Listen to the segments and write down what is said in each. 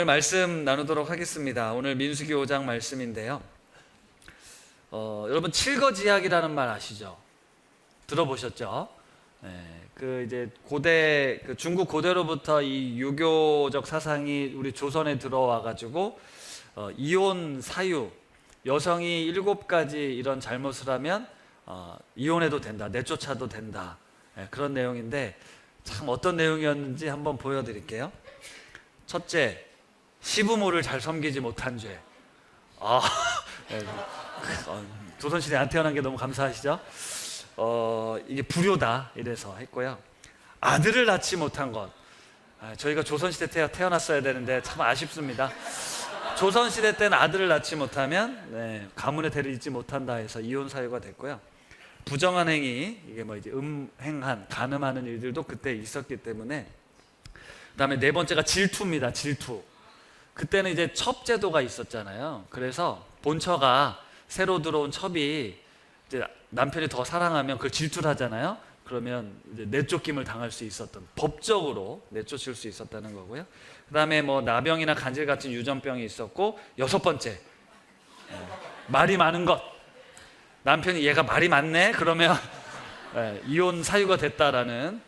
오늘 말씀 나누도록 하겠습니다. 오늘 민수기 5장 말씀인데요. 여러분 칠거지약이라는 말 아시죠? 들어보셨죠? 이제 고대 중국 고대로부터 이 유교적 사상이 우리 조선에 들어와 가지고 이혼 사유, 여성이 7가지 이런 잘못을 하면 이혼해도 된다, 내쫓아도 된다, 그런 내용인데 참 어떤 내용이었는지 한번 보여드릴게요. 첫째, 시부모를 잘 섬기지 못한 죄. 조선시대에 안 태어난 게 너무 감사하시죠? 이게 불효다 이래서 했고요. 아들을 낳지 못한 것. 저희가 조선시대 태어났어야 되는데 참 아쉽습니다. 조선시대 때는 아들을 낳지 못하면 가문의 대를 잇지 못한다 해서 이혼 사유가 됐고요. 부정한 행위, 이게 이제 음행한, 간음하는 일들도 그때 있었기 때문에. 그 다음에 네 번째가 질투입니다. 질투. 그때는 이제 첩제도가 있었잖아요. 그래서 본처가 새로 들어온 첩이 이제 남편이 더 사랑하면 그걸 질투를 하잖아요. 그러면 이제 내쫓김을 당할 수 있었던, 법적으로 내쫓을 수 있었다는 거고요. 그 다음에 나병이나 간질 같은 유전병이 있었고, 6번째, 말이 많은 것. 남편이 얘가 말이 많네? 그러면 이혼 사유가 됐다라는.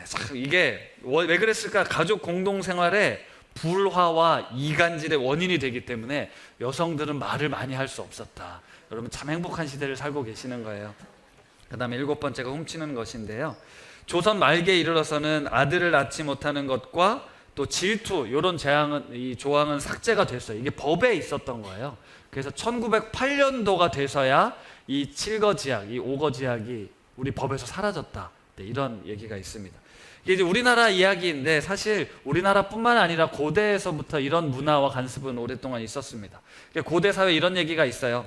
참 이게 왜 그랬을까? 가족 공동생활에 불화와 이간질의 원인이 되기 때문에 여성들은 말을 많이 할 수 없었다. 여러분 참 행복한 시대를 살고 계시는 거예요. 그 다음에 7번째가 훔치는 것인데요. 조선 말기에 이르러서는 아들을 낳지 못하는 것과 또 질투, 이런 이 조항은 삭제가 됐어요. 이게 법에 있었던 거예요. 그래서 1908년도가 돼서야 이 칠거지약, 이 오거지약이 우리 법에서 사라졌다. 이런 얘기가 있습니다. 이게 이제 우리나라 이야기인데 사실 우리나라뿐만 아니라 고대에서부터 이런 문화와 관습은 오랫동안 있었습니다. 고대 사회에 이런 얘기가 있어요.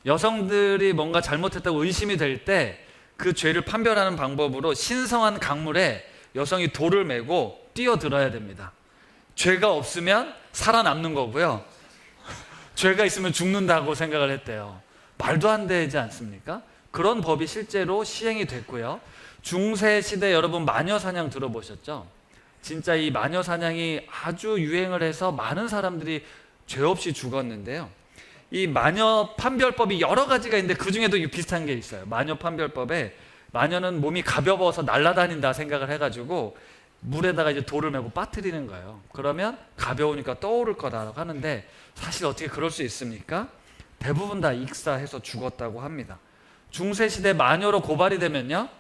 여성들이 뭔가 잘못했다고 의심이 될 때 그 죄를 판별하는 방법으로 신성한 강물에 여성이 돌을 메고 뛰어들어야 됩니다. 죄가 없으면 살아남는 거고요. 죄가 있으면 죽는다고 생각을 했대요. 말도 안 되지 않습니까? 그런 법이 실제로 시행이 됐고요. 중세 시대 여러분 마녀 사냥 들어보셨죠? 진짜 이 마녀 사냥이 아주 유행을 해서 많은 사람들이 죄 없이 죽었는데요. 이 마녀 판별법이 여러 가지가 있는데 그 중에도 비슷한 게 있어요. 마녀 판별법에 마녀는 몸이 가벼워서 날아다닌다 생각을 해가지고 물에다가 이제 돌을 메고 빠뜨리는 거예요. 그러면 가벼우니까 떠오를 거다라고 하는데 사실 어떻게 그럴 수 있습니까? 대부분 다 익사해서 죽었다고 합니다. 중세시대 마녀로 고발이 되면요,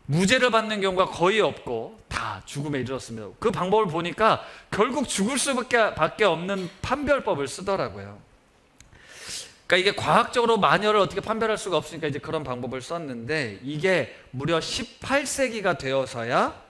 무죄를 받는 경우가 거의 없고 다 죽음에 이르렀습니다. 그 방법을 보니까 결국 죽을 수밖에 없는 판별법을 쓰더라고요. 그러니까 이게 과학적으로 마녀를 어떻게 판별할 수가 없으니까 이제 그런 방법을 썼는데, 이게 무려 18세기가 되어서야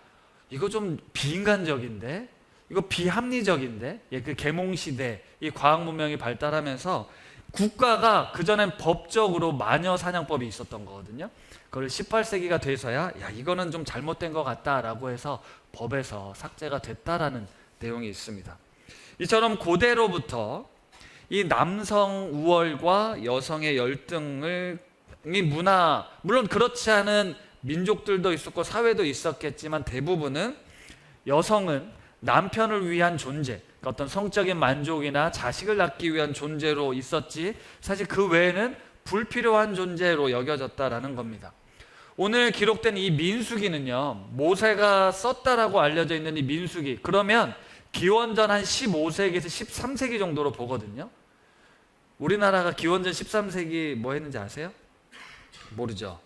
이거 좀 비인간적인데, 이거 비합리적인데, 그 계몽시대 이 과학 문명이 발달하면서 국가가 그전엔 법적으로 마녀 사냥법이 있었던 거거든요. 그걸 18세기가 돼서야 이거는 좀 잘못된 것 같다라고 해서 법에서 삭제가 됐다라는 내용이 있습니다. 이처럼 고대로부터 이 남성 우월과 여성의 열등을, 이 문화, 물론 그렇지 않은 민족들도 있었고 사회도 있었겠지만 대부분은 여성은 남편을 위한 존재, 그러니까 어떤 성적인 만족이나 자식을 낳기 위한 존재로 있었지 사실 그 외에는 불필요한 존재로 여겨졌다라는 겁니다. 오늘 기록된 이 민수기는요, 모세가 썼다라고 알려져 있는 이 민수기, 그러면 기원전 한 15세기에서 13세기 정도로 보거든요. 우리나라가 기원전 13세기 뭐 했는지 아세요? 모르죠.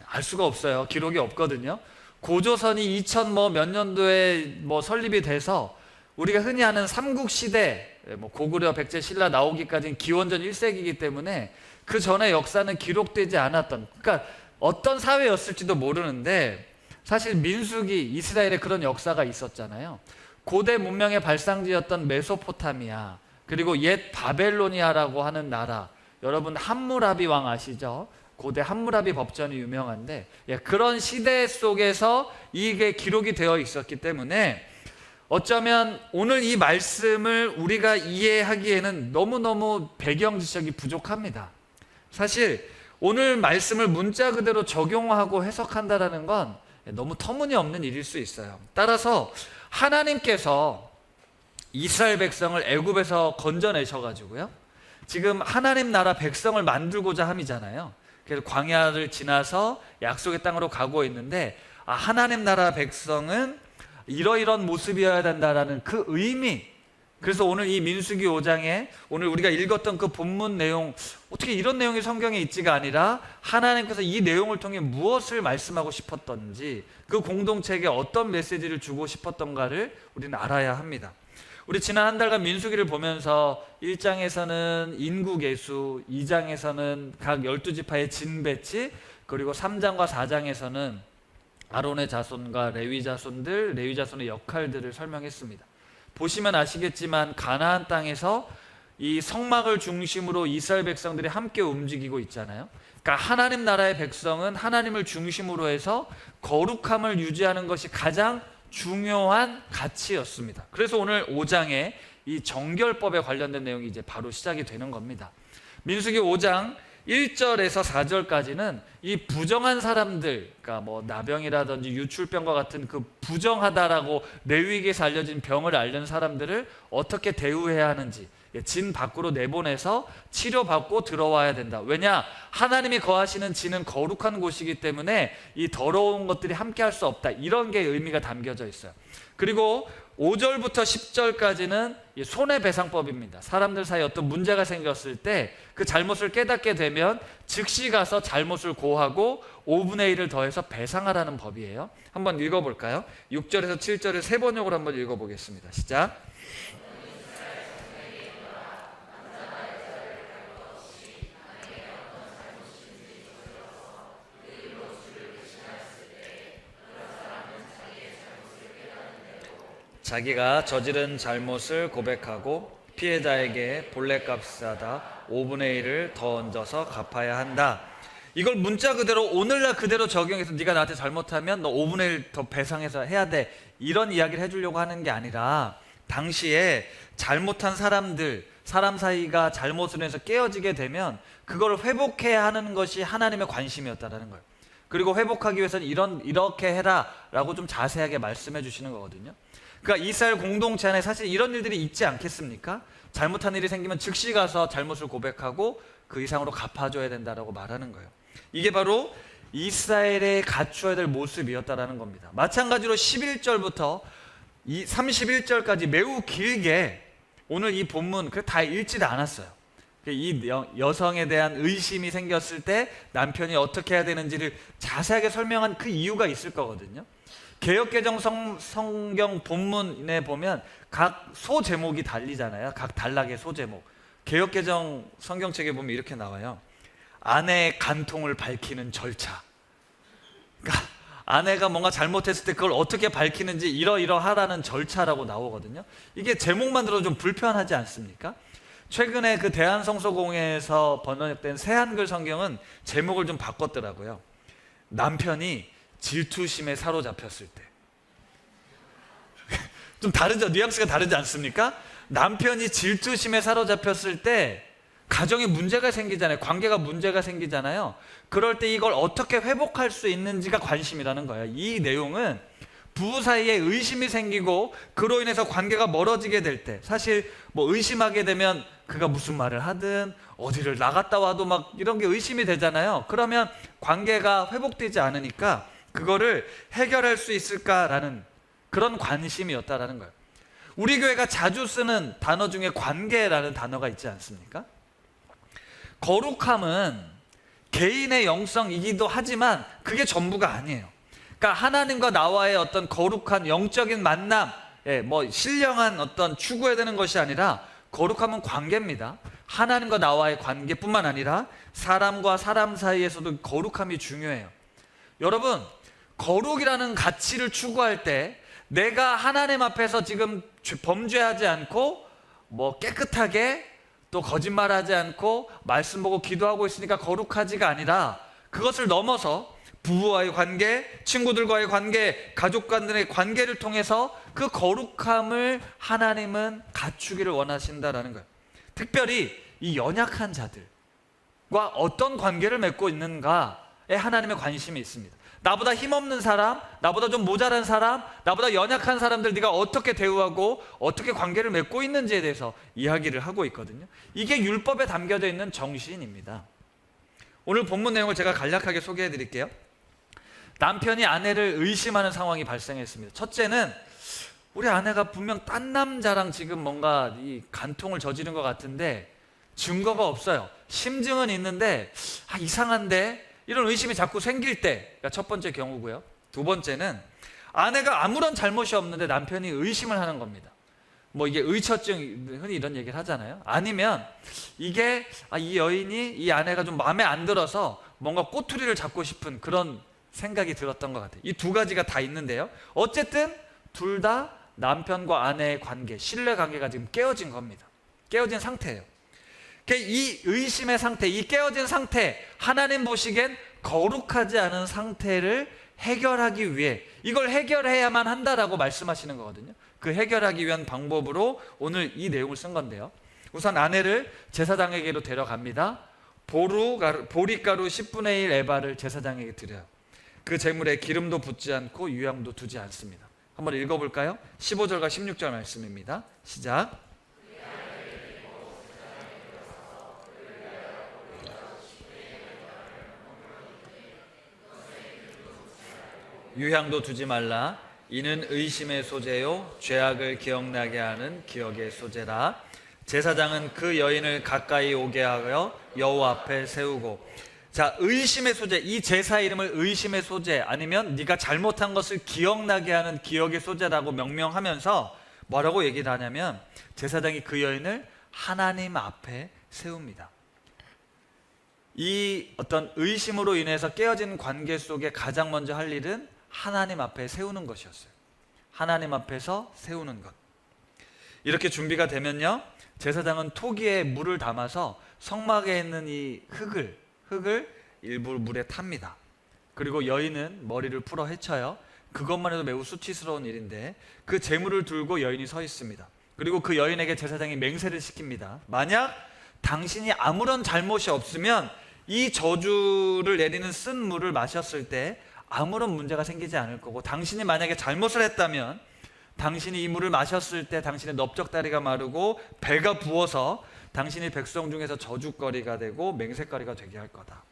알 수가 없어요. 기록이 없거든요. 고조선이 2000 몇 년도에 설립이 돼서 우리가 흔히 아는 삼국시대, 고구려, 백제, 신라 나오기까지는 기원전 1세기이기 때문에 그 전의 역사는 기록되지 않았던, 그러니까 어떤 사회였을지도 모르는데, 사실 민수기, 이스라엘에 그런 역사가 있었잖아요. 고대 문명의 발상지였던 메소포타미아, 그리고 옛 바벨로니아라고 하는 나라, 여러분 함무라비 왕 아시죠? 고대 함무라비 법전이 유명한데, 그런 시대 속에서 이게 기록이 되어 있었기 때문에 어쩌면 오늘 이 말씀을 우리가 이해하기에는 너무너무 배경 지식이 부족합니다. 사실 오늘 말씀을 문자 그대로 적용하고 해석한다는 건 너무 터무니없는 일일 수 있어요. 따라서 하나님께서 이스라엘 백성을 애굽에서 건져내셔가지고요, 지금 하나님 나라 백성을 만들고자 함이잖아요. 그래서 광야를 지나서 약속의 땅으로 가고 있는데, 하나님 나라 백성은 이러이런 모습이어야 된다라는 그 의미. 그래서 오늘 이 민수기 5장에 오늘 우리가 읽었던 그 본문 내용, 어떻게 이런 내용이 성경에 있지가 아니라 하나님께서 이 내용을 통해 무엇을 말씀하고 싶었던지, 그 공동체에게 어떤 메시지를 주고 싶었던가를 우리는 알아야 합니다. 우리 지난 한 달간 민수기를 보면서 1장에서는 인구 계수, 2장에서는 각 12지파의 진 배치, 그리고 3장과 4장에서는 아론의 자손과 레위 자손들, 레위 자손의 역할들을 설명했습니다. 보시면 아시겠지만 가나안 땅에서 이 성막을 중심으로 이스라엘 백성들이 함께 움직이고 있잖아요. 그러니까 하나님 나라의 백성은 하나님을 중심으로 해서 거룩함을 유지하는 것이 가장 중요한 가치였습니다. 그래서 오늘 5장에 이 정결법에 관련된 내용이 이제 바로 시작이 되는 겁니다. 민수기 5장 1절에서 4절까지는 이 부정한 사람들, 그러니까 뭐 나병이라든지 유출병과 같은 그 부정하다라고 레위기에서 알려진 병을 앓는 사람들을 어떻게 대우해야 하는지, 진 밖으로 내보내서 치료받고 들어와야 된다. 왜냐? 하나님이 거하시는 진은 거룩한 곳이기 때문에 이 더러운 것들이 함께 할 수 없다. 이런 게 의미가 담겨져 있어요. 그리고 5절부터 10절까지는 손해배상법입니다. 사람들 사이에 어떤 문제가 생겼을 때 그 잘못을 깨닫게 되면 즉시 가서 잘못을 고하고 5분의 1을 더해서 배상하라는 법이에요. 한번 읽어볼까요? 6절에서 7절을 세 번역으로 한번 읽어보겠습니다. 시작. 자기가 저지른 잘못을 고백하고 피해자에게 본래값을 하다 5분의 1을 더 얹어서 갚아야 한다. 이걸 문자 그대로 오늘날 그대로 적용해서 네가 나한테 잘못하면 너 5분의 1 더 배상해서 해야 돼, 이런 이야기를 해주려고 하는 게 아니라, 당시에 잘못한 사람들, 사람 사이가 잘못을 해서 깨어지게 되면 그걸 회복해야 하는 것이 하나님의 관심이었다는 거예요. 그리고 회복하기 위해서는 이렇게 해라 라고 좀 자세하게 말씀해 주시는 거거든요. 그러니까 이스라엘 공동체 안에 사실 이런 일들이 있지 않겠습니까? 잘못한 일이 생기면 즉시 가서 잘못을 고백하고 그 이상으로 갚아줘야 된다라고 말하는 거예요. 이게 바로 이스라엘의 갖추어야 될 모습이었다라는 겁니다. 마찬가지로 11절부터 31절까지 매우 길게 오늘 이 본문 다 읽지도 않았어요. 이 여성에 대한 의심이 생겼을 때 남편이 어떻게 해야 되는지를 자세하게 설명한 그 이유가 있을 거거든요. 개역개정 성경 본문에 보면 각 소 제목이 달리잖아요. 각 단락의 소 제목. 개역개정 성경책에 보면 이렇게 나와요. 아내의 간통을 밝히는 절차. 그러니까 아내가 뭔가 잘못했을 때 그걸 어떻게 밝히는지 이러이러하라는 절차라고 나오거든요. 이게 제목만 들어도 좀 불편하지 않습니까? 최근에 그 대한성서공회에서 번역된 새한글 성경은 제목을 좀 바꿨더라고요. 남편이 질투심에 사로잡혔을 때. 좀 다르죠? 뉘앙스가 다르지 않습니까? 남편이 질투심에 사로잡혔을 때 가정에 문제가 생기잖아요. 관계가 문제가 생기잖아요. 그럴 때 이걸 어떻게 회복할 수 있는지가 관심이라는 거예요. 이 내용은 부부 사이에 의심이 생기고 그로 인해서 관계가 멀어지게 될 때, 사실 뭐 의심하게 되면 그가 무슨 말을 하든 어디를 나갔다 와도 막 이런 게 의심이 되잖아요. 그러면 관계가 회복되지 않으니까 그거를 해결할 수 있을까라는 그런 관심이었다라는 거예요. 우리 교회가 자주 쓰는 단어 중에 관계라는 단어가 있지 않습니까? 거룩함은 개인의 영성이기도 하지만 그게 전부가 아니에요. 그러니까 하나님과 나와의 어떤 거룩한 영적인 만남, 뭐 신령한 어떤 추구해야 되는 것이 아니라 거룩함은 관계입니다. 하나님과 나와의 관계뿐만 아니라 사람과 사람 사이에서도 거룩함이 중요해요. 여러분, 거룩이라는 가치를 추구할 때 내가 하나님 앞에서 지금 범죄하지 않고 뭐 깨끗하게 또 거짓말하지 않고 말씀 보고 기도하고 있으니까 거룩하지가 아니라, 그것을 넘어서 부부와의 관계, 친구들과의 관계, 가족간의 관계를 통해서 그 거룩함을 하나님은 갖추기를 원하신다라는 거예요. 특별히 이 연약한 자들과 어떤 관계를 맺고 있는가에 하나님의 관심이 있습니다. 나보다 힘없는 사람, 나보다 좀 모자란 사람, 나보다 연약한 사람들 네가 어떻게 대우하고 어떻게 관계를 맺고 있는지에 대해서 이야기를 하고 있거든요. 이게 율법에 담겨져 있는 정신입니다. 오늘 본문 내용을 제가 간략하게 소개해 드릴게요. 남편이 아내를 의심하는 상황이 발생했습니다. 첫째는 우리 아내가 분명 딴 남자랑 지금 뭔가 이 간통을 저지른 것 같은데 증거가 없어요. 심증은 있는데 이상한데, 이런 의심이 자꾸 생길 때가 첫 번째 경우고요. 두 번째는 아내가 아무런 잘못이 없는데 남편이 의심을 하는 겁니다. 뭐 이게 의처증, 흔히 이런 얘기를 하잖아요. 아니면 이게 이 여인이, 이 아내가 좀 마음에 안 들어서 뭔가 꼬투리를 잡고 싶은 그런 생각이 들었던 것 같아요. 이 두 가지가 다 있는데요. 어쨌든 둘 다 남편과 아내의 관계, 신뢰 관계가 지금 깨어진 겁니다. 깨어진 상태예요. 이 의심의 상태, 이 깨어진 상태, 하나님 보시기엔 거룩하지 않은 상태를 해결하기 위해 이걸 해결해야만 한다라고 말씀하시는 거거든요. 그 해결하기 위한 방법으로 오늘 이 내용을 쓴 건데요. 우선 아내를 제사장에게로 데려갑니다. 보리가루 10분의 1 에바를 제사장에게 드려요. 그 제물에 기름도 붓지 않고 유향도 두지 않습니다. 한번 읽어볼까요? 15절과 16절 말씀입니다. 시작. 유향도 두지 말라. 이는 의심의 소재요 죄악을 기억나게 하는 기억의 소재라. 제사장은 그 여인을 가까이 오게 하여 여호와 앞에 세우고. 자, 의심의 소재, 이 제사 이름을 의심의 소재, 아니면 네가 잘못한 것을 기억나게 하는 기억의 소재라고 명명하면서 뭐라고 얘기를 하냐면, 제사장이 그 여인을 하나님 앞에 세웁니다. 이 어떤 의심으로 인해서 깨어진 관계 속에 가장 먼저 할 일은 하나님 앞에 세우는 것이었어요. 하나님 앞에서 세우는 것. 이렇게 준비가 되면요, 제사장은 토기에 물을 담아서 성막에 있는 이 흙을 일부 물에 탑니다. 그리고 여인은 머리를 풀어 헤쳐요. 그것만 해도 매우 수치스러운 일인데 그 제물을 들고 여인이 서 있습니다. 그리고 그 여인에게 제사장이 맹세를 시킵니다. 만약 당신이 아무런 잘못이 없으면 이 저주를 내리는 쓴 물을 마셨을 때 아무런 문제가 생기지 않을 거고, 당신이 만약에 잘못을 했다면 당신이 이 물을 마셨을 때 당신의 넓적다리가 마르고 배가 부어서 당신이 백성 중에서 저주거리가 되고 맹세거리가 되게 할 거다.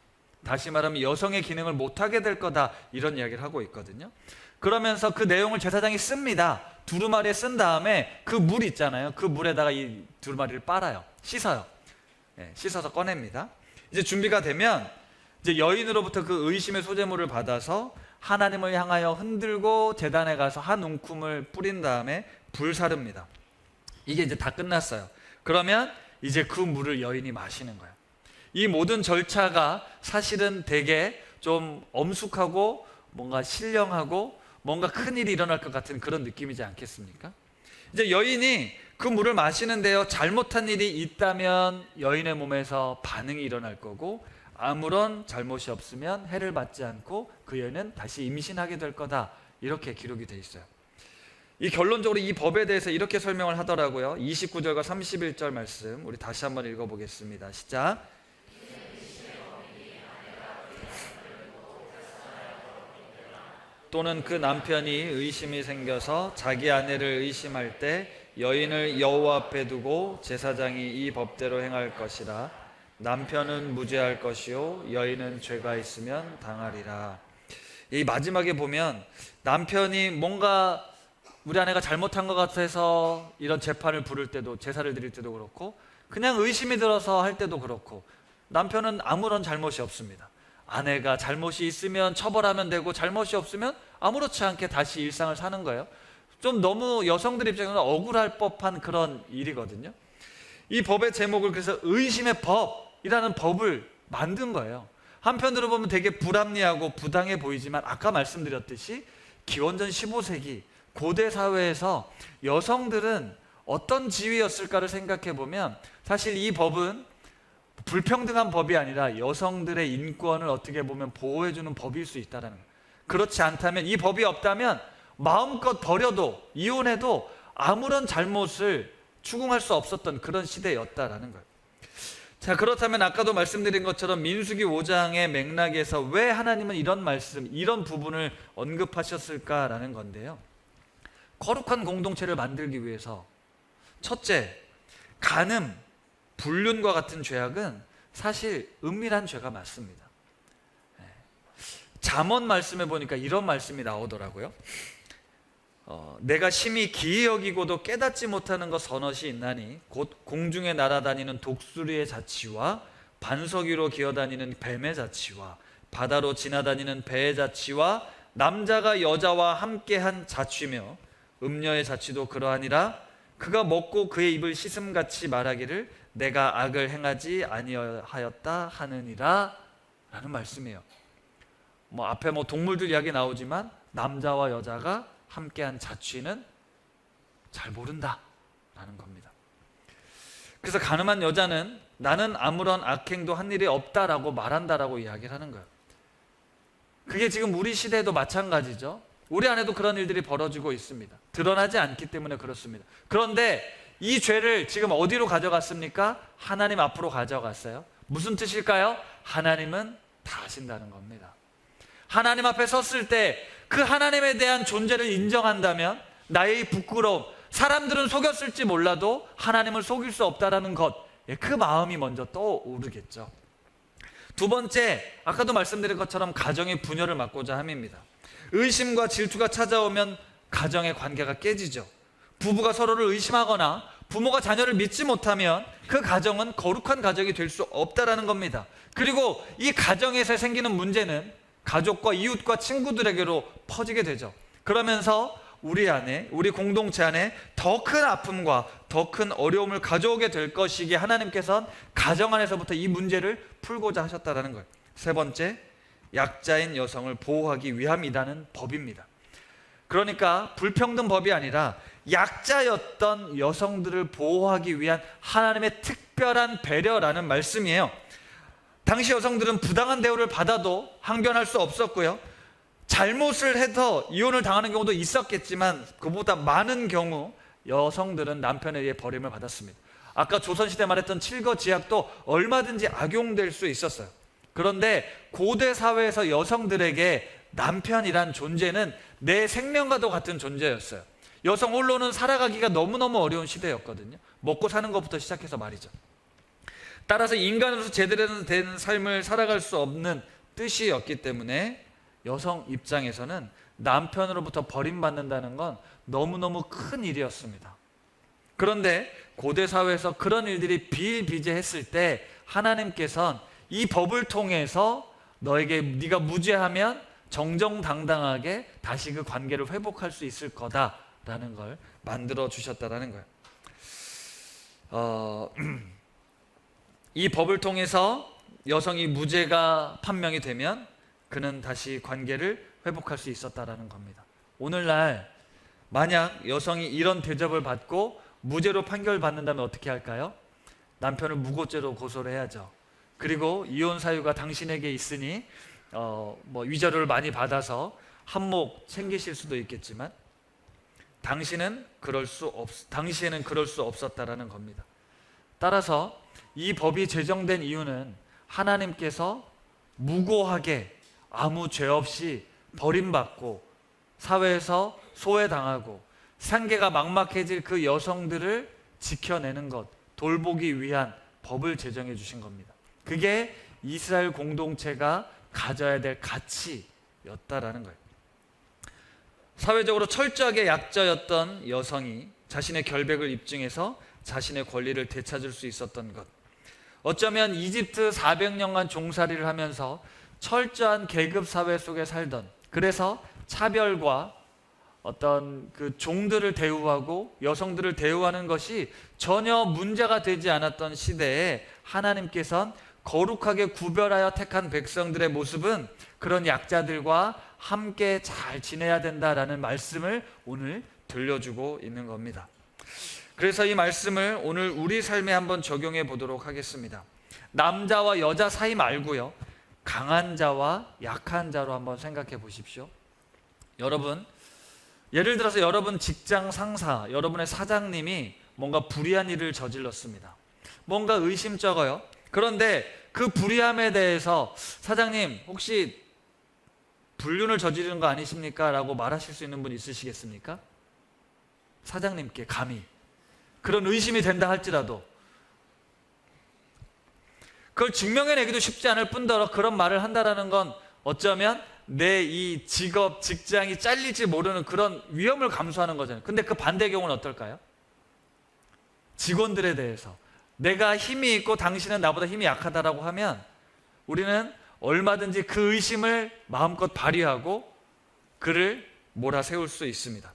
다시 말하면 여성의 기능을 못하게 될 거다, 이런 이야기를 하고 있거든요. 그러면서 그 내용을 제사장이 씁니다. 두루마리에 쓴 다음에 그 물 있잖아요, 그 물에다가 이 두루마리를 빨아요. 씻어요. 씻어서 꺼냅니다. 이제 준비가 되면 이제 여인으로부터 그 의심의 소재물을 받아서 하나님을 향하여 흔들고 제단에 가서 한 움큼을 뿌린 다음에 불사릅니다. 이게 이제 다 끝났어요. 그러면 이제 그 물을 여인이 마시는 거예요. 이 모든 절차가 사실은 되게 좀 엄숙하고 뭔가 신령하고 뭔가 큰일이 일어날 것 같은 그런 느낌이지 않겠습니까? 이제 여인이 그 물을 마시는데요, 잘못한 일이 있다면 여인의 몸에서 반응이 일어날 거고, 아무런 잘못이 없으면 해를 받지 않고 그 여인은 다시 임신하게 될 거다, 이렇게 기록이 돼 있어요. 이 결론적으로 이 법에 대해서 이렇게 설명을 하더라고요. 29절과 31절 말씀 우리 다시 한번 읽어보겠습니다. 시작. 또는 그 남편이 의심이 생겨서 자기 아내를 의심할 때 여인을 여호와 앞에 두고 제사장이 이 법대로 행할 것이라. 남편은 무죄할 것이요 여인은 죄가 있으면 당하리라. 이 마지막에 보면 남편이 뭔가 우리 아내가 잘못한 것 같아서 이런 재판을 부를 때도, 제사를 드릴 때도 그렇고, 그냥 의심이 들어서 할 때도 그렇고, 남편은 아무런 잘못이 없습니다. 아내가 잘못이 있으면 처벌하면 되고, 잘못이 없으면 아무렇지 않게 다시 일상을 사는 거예요. 좀 너무 여성들 입장에서는 억울할 법한 그런 일이거든요. 이 법의 제목을 그래서 의심의 법이라는 법을 만든 거예요. 한편으로 보면 되게 불합리하고 부당해 보이지만, 아까 말씀드렸듯이 기원전 15세기 고대 사회에서 여성들은 어떤 지위였을까를 생각해 보면, 사실 이 법은 불평등한 법이 아니라 여성들의 인권을 어떻게 보면 보호해주는 법일 수 있다는 거예요. 그렇지 않다면, 이 법이 없다면 마음껏 버려도, 이혼해도 아무런 잘못을 추궁할 수 없었던 그런 시대였다라는 거예요. 자, 그렇다면 아까도 말씀드린 것처럼 민수기 5장의 맥락에서 왜 하나님은 이런 말씀, 이런 부분을 언급하셨을까라는 건데요. 거룩한 공동체를 만들기 위해서 첫째, 간음, 불륜과 같은 죄악은 사실 은밀한 죄가 맞습니다. 잠언 말씀에 보니까 이런 말씀이 나오더라고요. 내가 심히 기이 여기고도 깨닫지 못하는 것 서너시 있나니 곧 공중에 날아다니는 독수리의 자치와 반석 위로 기어다니는 뱀의 자치와 바다로 지나다니는 배의 자치와 남자가 여자와 함께한 자취며 음녀의 자취도 그러하니라. 그가 먹고 그의 입을 씻음같이 말하기를 내가 악을 행하지 아니하였다 하느니라 라는 말씀이에요. 앞에 동물들 이야기 나오지만 남자와 여자가 함께한 자취는 잘 모른다 라는 겁니다. 그래서 가늠한 여자는 나는 아무런 악행도 한 일이 없다라고 말한다라고 이야기를 하는 거예요. 그게 지금 우리 시대에도 마찬가지죠. 우리 안에도 그런 일들이 벌어지고 있습니다. 드러나지 않기 때문에 그렇습니다. 그런데 이 죄를 지금 어디로 가져갔습니까? 하나님 앞으로 가져갔어요. 무슨 뜻일까요? 하나님은 다 아신다는 겁니다. 하나님 앞에 섰을 때 그 하나님에 대한 존재를 인정한다면 나의 부끄러움, 사람들은 속였을지 몰라도 하나님을 속일 수 없다라는 것, 그 마음이 먼저 떠오르겠죠. 두 번째, 아까도 말씀드린 것처럼 가정의 분열을 막고자 함입니다. 의심과 질투가 찾아오면 가정의 관계가 깨지죠. 부부가 서로를 의심하거나 부모가 자녀를 믿지 못하면 그 가정은 거룩한 가정이 될 수 없다라는 겁니다. 그리고 이 가정에서 생기는 문제는 가족과 이웃과 친구들에게로 퍼지게 되죠. 그러면서 우리 안에, 우리 공동체 안에 더 큰 아픔과 더 큰 어려움을 가져오게 될 것이기에 하나님께서는 가정 안에서부터 이 문제를 풀고자 하셨다는 거예요. 세 번째, 약자인 여성을 보호하기 위함이라는 법입니다. 그러니까 불평등 법이 아니라 약자였던 여성들을 보호하기 위한 하나님의 특별한 배려라는 말씀이에요. 당시 여성들은 부당한 대우를 받아도 항변할 수 없었고요. 잘못을 해서 이혼을 당하는 경우도 있었겠지만 그보다 많은 경우 여성들은 남편에 의해 버림을 받았습니다. 아까 조선시대 말했던 칠거지약도 얼마든지 악용될 수 있었어요. 그런데 고대 사회에서 여성들에게 남편이란 존재는 내 생명과도 같은 존재였어요. 여성 홀로는 살아가기가 너무너무 어려운 시대였거든요. 먹고 사는 것부터 시작해서 말이죠. 따라서 인간으로서 제대로 된 삶을 살아갈 수 없는 뜻이었기 때문에 여성 입장에서는 남편으로부터 버림받는다는 건 너무너무 큰 일이었습니다. 그런데 고대 사회에서 그런 일들이 비일비재했을 때 하나님께서는 이 법을 통해서 너에게 네가 무죄하면 정정당당하게 다시 그 관계를 회복할 수 있을 거다라는 걸 만들어 주셨다라는 거예요. 이 법을 통해서 여성이 무죄가 판명이 되면 그는 다시 관계를 회복할 수 있었다라는 겁니다. 오늘날 만약 여성이 이런 대접을 받고 무죄로 판결받는다면 어떻게 할까요? 남편을 무고죄로 고소를 해야죠. 그리고 이혼 사유가 당신에게 있으니 위자료를 많이 받아서 한몫 챙기실 수도 있겠지만 당시에는 그럴 수 없었다라는 겁니다. 따라서 이 법이 제정된 이유는 하나님께서 무고하게 아무 죄 없이 버림받고 사회에서 소외당하고 생계가 막막해질 그 여성들을 지켜내는 것, 돌보기 위한 법을 제정해 주신 겁니다. 그게 이스라엘 공동체가 가져야 될 가치였다라는 거예요. 사회적으로 철저하게 약자였던 여성이 자신의 결백을 입증해서 자신의 권리를 되찾을 수 있었던 것, 어쩌면 이집트 400년간 종살이를 하면서 철저한 계급 사회 속에 살던, 그래서 차별과 어떤 그 종들을 대우하고 여성들을 대우하는 것이 전혀 문제가 되지 않았던 시대에 하나님께서는 거룩하게 구별하여 택한 백성들의 모습은 그런 약자들과 함께 잘 지내야 된다라는 말씀을 오늘 들려주고 있는 겁니다. 그래서 이 말씀을 오늘 우리 삶에 한번 적용해 보도록 하겠습니다. 남자와 여자 사이 말고요, 강한 자와 약한 자로 한번 생각해 보십시오. 여러분, 예를 들어서 여러분 직장 상사, 여러분의 사장님이 뭔가 불의한 일을 저질렀습니다. 뭔가 의심쩍어요. 그런데 그 불의함에 대해서 사장님 혹시 불륜을 저지르는 거 아니십니까? 라고 말하실 수 있는 분 있으시겠습니까? 사장님께 감히 그런 의심이 된다 할지라도 그걸 증명해내기도 쉽지 않을 뿐더러 그런 말을 한다는 건 어쩌면 내 이 직업, 직장이 잘릴지 모르는 그런 위험을 감수하는 거잖아요. 근데 그 반대 경우는 어떨까요? 직원들에 대해서 내가 힘이 있고 당신은 나보다 힘이 약하다라고 하면 우리는 얼마든지 그 의심을 마음껏 발휘하고 그를 몰아세울 수 있습니다.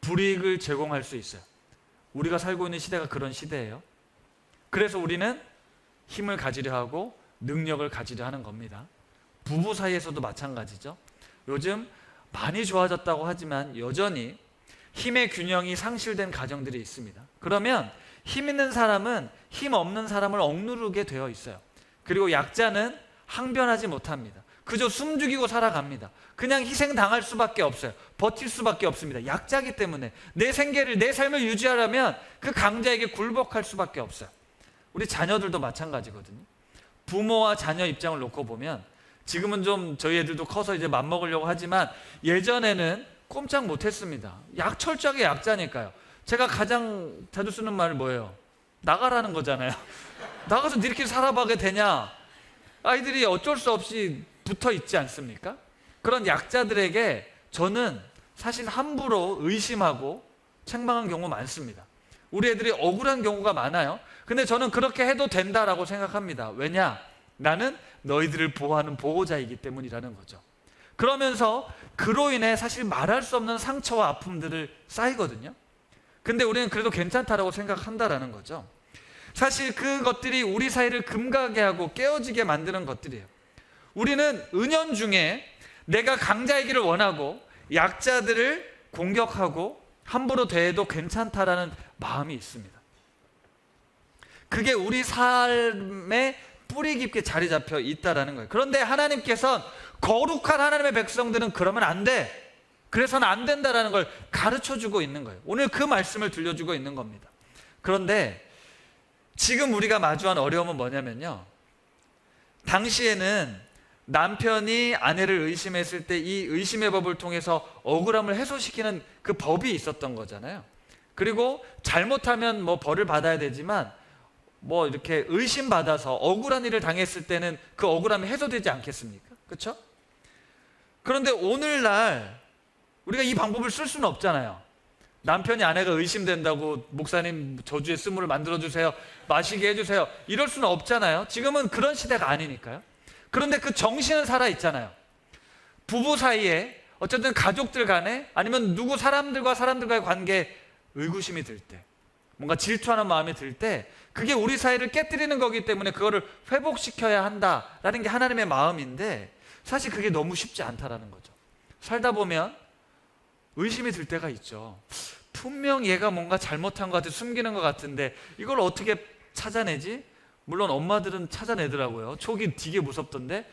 불이익을 제공할 수 있어요. 우리가 살고 있는 시대가 그런 시대예요. 그래서 우리는 힘을 가지려 하고 능력을 가지려 하는 겁니다. 부부 사이에서도 마찬가지죠. 요즘 많이 좋아졌다고 하지만 여전히 힘의 균형이 상실된 가정들이 있습니다. 그러면 힘 있는 사람은 힘 없는 사람을 억누르게 되어 있어요. 그리고 약자는 항변하지 못합니다. 그저 숨죽이고 살아갑니다. 그냥 희생당할 수밖에 없어요. 버틸 수밖에 없습니다. 약자이기 때문에 내 생계를, 내 삶을 유지하려면 그 강자에게 굴복할 수밖에 없어요. 우리 자녀들도 마찬가지거든요. 부모와 자녀 입장을 놓고 보면 지금은 좀 저희 애들도 커서 이제 맘먹으려고 하지만 예전에는 꼼짝 못했습니다. 철저하게 약자니까요. 제가 가장 자주 쓰는 말이 뭐예요? 나가라는 거잖아요. 나가서 니네끼리 살아봐게 되냐? 아이들이 어쩔 수 없이 붙어 있지 않습니까? 그런 약자들에게 저는 사실 함부로 의심하고 책망한 경우 많습니다. 우리 애들이 억울한 경우가 많아요. 근데 저는 그렇게 해도 된다라고 생각합니다. 왜냐? 나는 너희들을 보호하는 보호자이기 때문이라는 거죠. 그러면서 그로 인해 사실 말할 수 없는 상처와 아픔들을 쌓이거든요. 근데 우리는 그래도 괜찮다라고 생각한다라는 거죠. 사실 그것들이 우리 사이를 금가게 하고 깨어지게 만드는 것들이에요. 우리는 은연중에 내가 강자이기를 원하고 약자들을 공격하고 함부로 대해도 괜찮다라는 마음이 있습니다. 그게 우리 삶에 뿌리 깊게 자리 잡혀 있다라는 거예요. 그런데 하나님께서는 거룩한 하나님의 백성들은 그러면 안 돼. 그래서는 안 된다라는 걸 가르쳐주고 있는 거예요. 오늘 그 말씀을 들려주고 있는 겁니다. 그런데 지금 우리가 마주한 어려움은 뭐냐면요, 당시에는 남편이 아내를 의심했을 때 이 의심의 법을 통해서 억울함을 해소시키는 그 법이 있었던 거잖아요. 그리고 잘못하면 뭐 벌을 받아야 되지만 뭐 이렇게 의심받아서 억울한 일을 당했을 때는 그 억울함이 해소되지 않겠습니까? 그렇죠? 그런데 오늘날 우리가 이 방법을 쓸 수는 없잖아요. 남편이 아내가 의심된다고 목사님 저주의 스물을 만들어주세요, 마시게 해주세요, 이럴 수는 없잖아요. 지금은 그런 시대가 아니니까요. 그런데 그 정신은 살아있잖아요. 부부 사이에 어쨌든 가족들 간에 아니면 누구 사람들과 사람들과의 관계에 의구심이 들 때, 뭔가 질투하는 마음이 들 때 그게 우리 사이를 깨뜨리는 거기 때문에 그거를 회복시켜야 한다라는 게 하나님의 마음인데 사실 그게 너무 쉽지 않다라는 거죠. 살다 보면 의심이 들 때가 있죠. 분명 얘가 뭔가 잘못한 것 같아, 숨기는 것 같은데 이걸 어떻게 찾아내지? 물론 엄마들은 찾아내더라고요. 초기 되게 무섭던데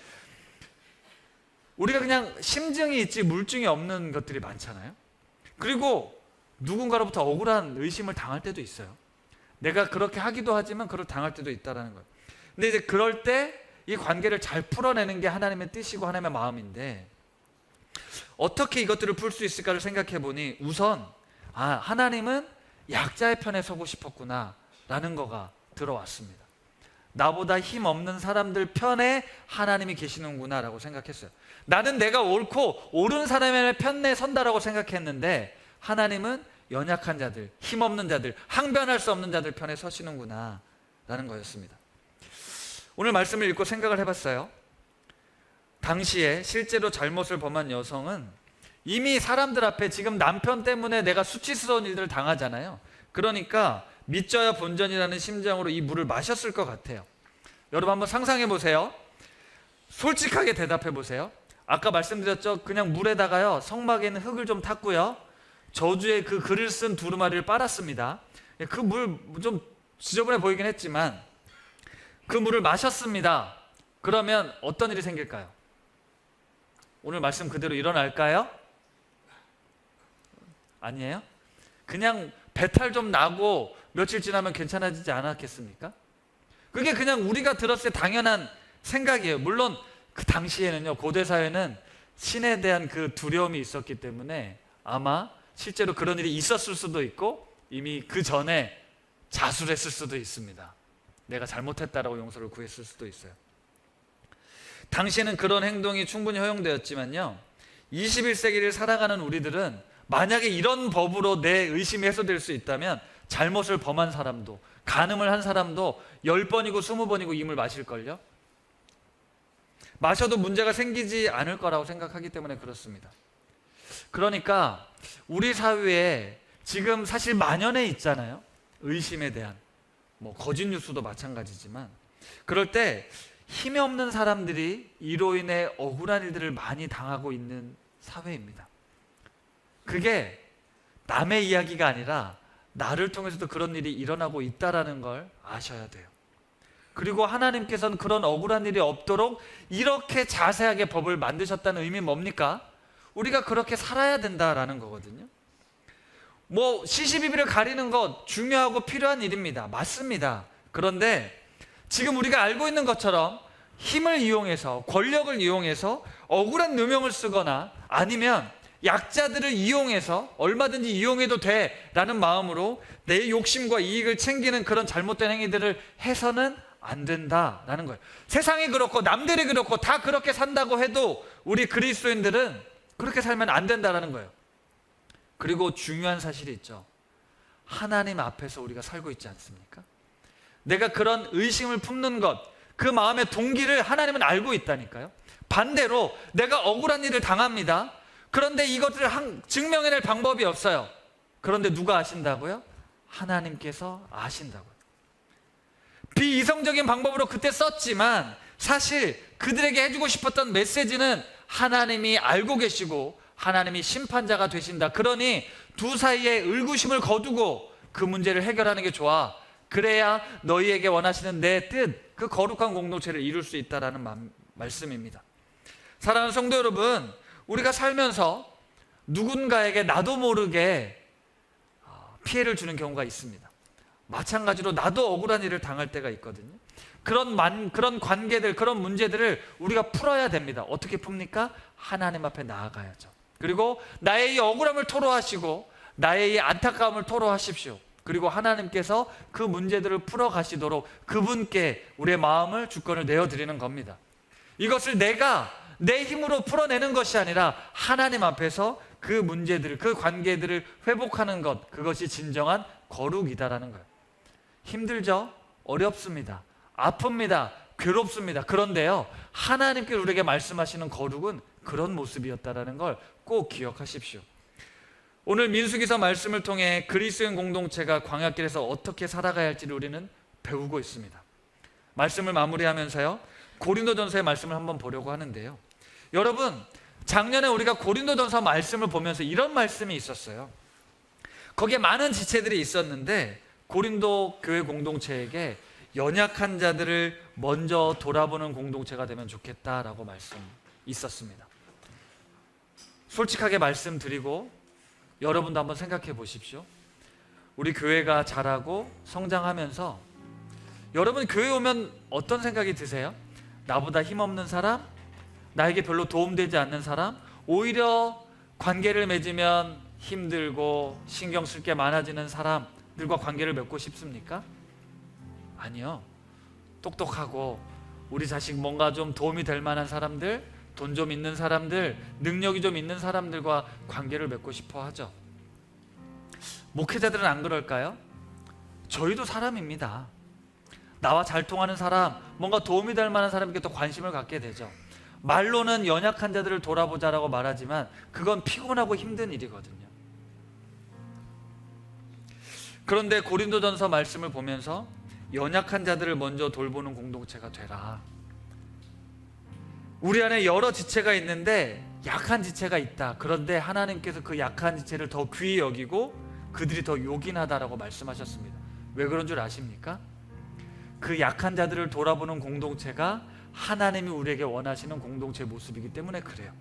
우리가 그냥 심증이 있지 물증이 없는 것들이 많잖아요. 그리고 누군가로부터 억울한 의심을 당할 때도 있어요. 내가 그렇게 하기도 하지만 그걸 당할 때도 있다는 거예요. 근데 이제 그럴 때 이 관계를 잘 풀어내는 게 하나님의 뜻이고 하나님의 마음인데 어떻게 이것들을 풀 수 있을까를 생각해 보니 우선 하나님은 약자의 편에 서고 싶었구나 라는 거가 들어왔습니다. 나보다 힘없는 사람들 편에 하나님이 계시는구나 라고 생각했어요. 나는 내가 옳고 옳은 사람의 편에 선다라고 생각했는데 하나님은 연약한 자들, 힘없는 자들, 항변할 수 없는 자들 편에 서시는구나 라는 거였습니다. 오늘 말씀을 읽고 생각을 해봤어요. 당시에 실제로 잘못을 범한 여성은 이미 사람들 앞에 지금 남편 때문에 내가 수치스러운 일들을 당하잖아요. 그러니까 믿져야 본전이라는 심정으로 이 물을 마셨을 것 같아요. 여러분 한번 상상해 보세요. 솔직하게 대답해 보세요. 아까 말씀드렸죠. 그냥 물에다가요 성막에 있는 흙을 좀 탔고요, 저주의 그 글을 쓴 두루마리를 빨았습니다. 그 물 좀 지저분해 보이긴 했지만 그 물을 마셨습니다. 그러면 어떤 일이 생길까요? 오늘 말씀 그대로 일어날까요? 아니에요? 그냥 배탈 좀 나고 며칠 지나면 괜찮아지지 않았겠습니까? 그게 그냥 우리가 들었을 때 당연한 생각이에요. 물론 그 당시에는요, 고대 사회는 신에 대한 그 두려움이 있었기 때문에 아마 실제로 그런 일이 있었을 수도 있고 이미 그 전에 자수했을 수도 있습니다. 내가 잘못했다라고 용서를 구했을 수도 있어요. 당시에는 그런 행동이 충분히 허용되었지만요, 21세기를 살아가는 우리들은 만약에 이런 법으로 내 의심이 해소될 수 있다면 잘못을 범한 사람도, 간음을 한 사람도 10번이고 20번이고 임을 마실걸요. 마셔도 문제가 생기지 않을 거라고 생각하기 때문에 그렇습니다. 그러니까 우리 사회에 지금 사실 만연해 있잖아요. 의심에 대한 거짓 뉴스도 마찬가지지만, 그럴 때 힘이 없는 사람들이 이로 인해 억울한 일들을 많이 당하고 있는 사회입니다. 그게 남의 이야기가 아니라 나를 통해서도 그런 일이 일어나고 있다는 걸 아셔야 돼요. 그리고 하나님께서는 그런 억울한 일이 없도록 이렇게 자세하게 법을 만드셨다는 의미는 뭡니까? 우리가 그렇게 살아야 된다라는 거거든요. 시시비비를 가리는 것 중요하고 필요한 일입니다. 맞습니다. 그런데 지금 우리가 알고 있는 것처럼 힘을 이용해서, 권력을 이용해서 억울한 누명을 쓰거나 아니면 약자들을 이용해서 얼마든지 이용해도 돼라는 마음으로 내 욕심과 이익을 챙기는 그런 잘못된 행위들을 해서는 안 된다라는 거예요. 세상이 그렇고 남들이 그렇고 다 그렇게 산다고 해도 우리 그리스도인들은 그렇게 살면 안 된다라는 거예요. 그리고 중요한 사실이 있죠. 하나님 앞에서 우리가 살고 있지 않습니까? 내가 그런 의심을 품는 것, 그 마음의 동기를 하나님은 알고 있다니까요. 반대로 내가 억울한 일을 당합니다. 그런데 이것을 증명해낼 방법이 없어요. 그런데 누가 아신다고요? 하나님께서 아신다고요. 비이성적인 방법으로 그때 썼지만 사실 그들에게 해주고 싶었던 메시지는 하나님이 알고 계시고 하나님이 심판자가 되신다. 그러니 두 사이에 의구심을 거두고 그 문제를 해결하는 게 좋아. 그래야 너희에게 원하시는 내 뜻, 그 거룩한 공동체를 이룰 수 있다라는 말씀입니다. 사랑하는 성도 여러분, 우리가 살면서 누군가에게 나도 모르게 피해를 주는 경우가 있습니다. 마찬가지로 나도 억울한 일을 당할 때가 있거든요. 그런 관계들, 그런 문제들을 우리가 풀어야 됩니다. 어떻게 풉니까? 하나님 앞에 나아가야죠. 그리고 나의 이 억울함을 토로하시고 나의 이 안타까움을 토로하십시오. 그리고 하나님께서 그 문제들을 풀어가시도록 그분께 우리의 마음을, 주권을 내어드리는 겁니다. 이것을 내가 내 힘으로 풀어내는 것이 아니라 하나님 앞에서 그 문제들을, 그 관계들을 회복하는 것, 그것이 진정한 거룩이다라는 거예요. 힘들죠? 어렵습니다. 아픕니다. 괴롭습니다. 그런데요, 하나님께 우리에게 말씀하시는 거룩은 그런 모습이었다라는 걸 꼭 기억하십시오. 오늘 민수기서 말씀을 통해 그리스도인 공동체가 광야길에서 어떻게 살아가야 할지를 우리는 배우고 있습니다. 말씀을 마무리하면서요, 고린도전서의 말씀을 한번 보려고 하는데요. 여러분, 작년에 우리가 고린도전서 말씀을 보면서 이런 말씀이 있었어요. 거기에 많은 지체들이 있었는데 고린도 교회 공동체에게 연약한 자들을 먼저 돌아보는 공동체가 되면 좋겠다라고 말씀이 있었습니다. 솔직하게 말씀드리고 여러분도 한번 생각해 보십시오. 우리 교회가 자라고 성장하면서 여러분 교회 오면 어떤 생각이 드세요? 나보다 힘없는 사람? 나에게 별로 도움되지 않는 사람? 오히려 관계를 맺으면 힘들고 신경 쓸 게 많아지는 사람들과 관계를 맺고 싶습니까? 아니요. 똑똑하고 우리 자식 뭔가 좀 도움이 될 만한 사람들, 돈 좀 있는 사람들, 능력이 좀 있는 사람들과 관계를 맺고 싶어 하죠. 목회자들은 안 그럴까요? 저희도 사람입니다. 나와 잘 통하는 사람, 뭔가 도움이 될 만한 사람에게 또 관심을 갖게 되죠. 말로는 연약한 자들을 돌아보자라고 말하지만 그건 피곤하고 힘든 일이거든요. 그런데 고린도전서 말씀을 보면서 연약한 자들을 먼저 돌보는 공동체가 되라. 우리 안에 여러 지체가 있는데 약한 지체가 있다. 그런데 하나님께서 그 약한 지체를 더 귀히 여기고 그들이 더 요긴하다라고 말씀하셨습니다. 왜 그런 줄 아십니까? 그 약한 자들을 돌아보는 공동체가 하나님이 우리에게 원하시는 공동체 모습이기 때문에 그래요.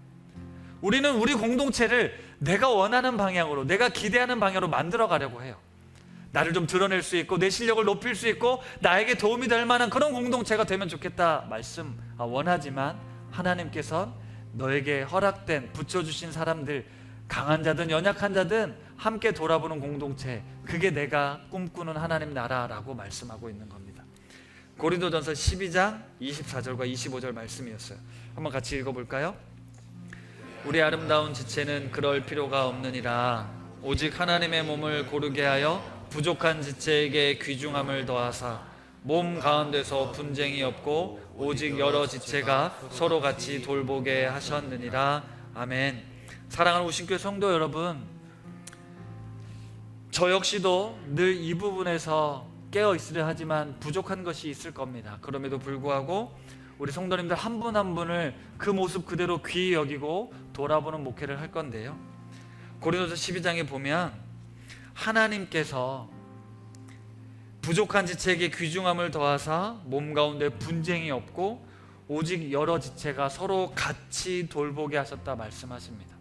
우리는 우리 공동체를 내가 원하는 방향으로, 내가 기대하는 방향으로 만들어 가려고 해요. 나를 좀 드러낼 수 있고 내 실력을 높일 수 있고 나에게 도움이 될 만한 그런 공동체가 되면 좋겠다 말씀 원하지만, 하나님께서는 너에게 허락된 붙여주신 사람들, 강한 자든 연약한 자든 함께 돌아보는 공동체, 그게 내가 꿈꾸는 하나님 나라라고 말씀하고 있는 겁니다. 고린도전서 12장 24절과 25절 말씀이었어요. 한번 같이 읽어볼까요? 우리 아름다운 지체는 그럴 필요가 없느니라. 오직 하나님의 몸을 고르게 하여 부족한 지체에게 귀중함을 더하사 몸 가운데서 분쟁이 없고 오직 여러 지체가 서로 같이 돌보게 하셨느니라. 아멘. 사랑하는 우신교회 성도 여러분, 저 역시도 늘 이 부분에서 깨어 있으려 하지만 부족한 것이 있을 겁니다. 그럼에도 불구하고 우리 성도님들 한 분 한 분을 그 모습 그대로 귀히 여기고 돌아보는 목회를 할 건데요, 고린도서 12장에 보면 하나님께서 부족한 지체에게 귀중함을 더하사 몸 가운데 분쟁이 없고 오직 여러 지체가 서로 같이 돌보게 하셨다 말씀하십니다.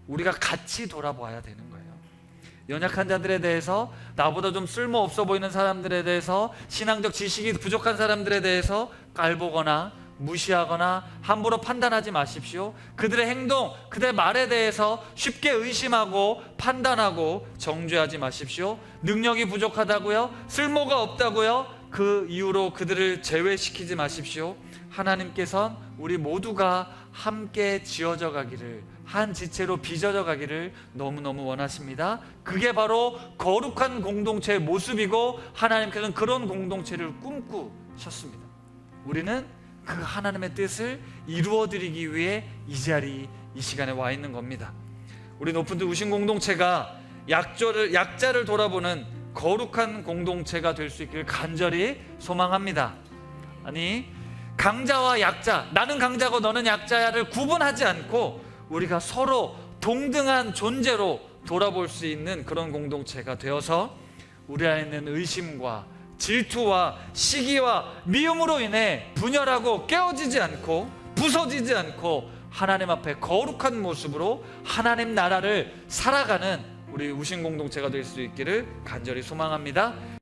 우리가 같이 돌아봐야 되는 거예요. 연약한 자들에 대해서, 나보다 좀 쓸모없어 보이는 사람들에 대해서, 신앙적 지식이 부족한 사람들에 대해서 깔보거나 무시하거나 함부로 판단하지 마십시오. 그들의 행동, 그들의 말에 대해서 쉽게 의심하고 판단하고 정죄하지 마십시오. 능력이 부족하다고요? 쓸모가 없다고요? 그 이유로 그들을 제외시키지 마십시오. 하나님께서는 우리 모두가 함께 지어져 가기를, 한 지체로 빚어져 가기를 너무너무 원하십니다. 그게 바로 거룩한 공동체의 모습이고 하나님께서는 그런 공동체를 꿈꾸셨습니다. 우리는 그 하나님의 뜻을 이루어드리기 위해 이 자리, 이 시간에 와 있는 겁니다. 우리 높은 데 우신 공동체가 약자를 돌아보는 거룩한 공동체가 될 수 있기를 간절히 소망합니다. 아니, 강자와 약자, 나는 강자고 너는 약자야를 구분하지 않고 우리가 서로 동등한 존재로 돌아볼 수 있는 그런 공동체가 되어서 우리 안에 있는 의심과 질투와 시기와 미움으로 인해 분열하고 깨어지지 않고 부서지지 않고 하나님 앞에 거룩한 모습으로 하나님 나라를 살아가는 우리 우신 공동체가 될 수 있기를 간절히 소망합니다.